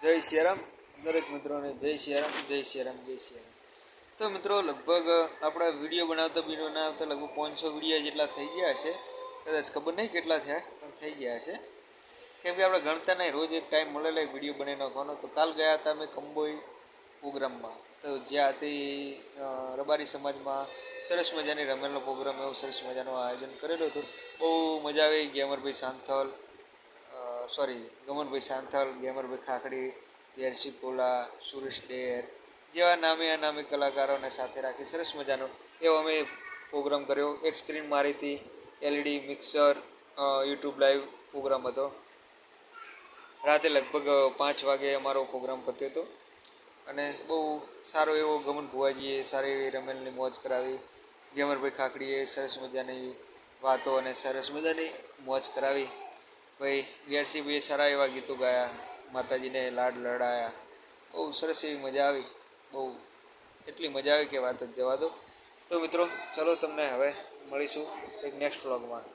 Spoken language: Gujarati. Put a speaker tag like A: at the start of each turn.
A: જય સિયારામ દરેક મિત્રોને જય સિયારામ જય સિયારામ જય સિયારામ। તો મિત્રો લગભગ આપણા વિડીયો બનાવતા લગભગ 500 વિડીયો જેટલા થઈ ગયા હશે, કદાચ ખબર નહીં કેટલા થયા પણ થઈ ગયા હશે, કેમ કે આપણે ગણતા નહીં, રોજ એક ટાઈમ મળેલો વિડીયો બનાવી નાખવાનો। તો કાલ ગયા હતા અમે કંબોઈ પ્રોગ્રામમાં, તો જ્યાં હતી રબારી સમાજમાં સરસ મજાની રમેલનો પ્રોગ્રામ, એવો સરસ મજાનું આયોજન કરેલું હતું। બહુ મજા આવી। ગેમરભાઈ સાંથલ ગમનભાઈ સાંથલ, ગેમરભાઈ ખાખડી, યરસી કોલા, સુરેશ ડેર જેવા નામે અનામે કલાકારોને સાથે રાખી સરસ મજાનો એવો અમે પ્રોગ્રામ કર્યો। એક સ્ક્રીન મારી હતી, LED mixer, YouTube live programme હતો। રાતે લગભગ 5 વાગે અમારો પ્રોગ્રામ પત્યો હતો અને બહુ સારો એવો ગમન ભુવાજીએ સારી એવી રમેલની મોજ કરાવી। ગેમરભાઈ ખાખડીએ સરસ મજાની વાતો અને સરસ મજાની મોજ કરાવી। ભાઈ વીઆરસીભાઈએ સારા એવા ગીતો ગાયા, માતાજીને લાડ લડાયા, બહુ સરસ એવી મજા આવી। બહુ એટલી મજા આવી કે વાત જ જવા દો। તો મિત્રો ચલો, તમને હવે મળીશું એક નેક્સ્ટ વ્લોગમાં।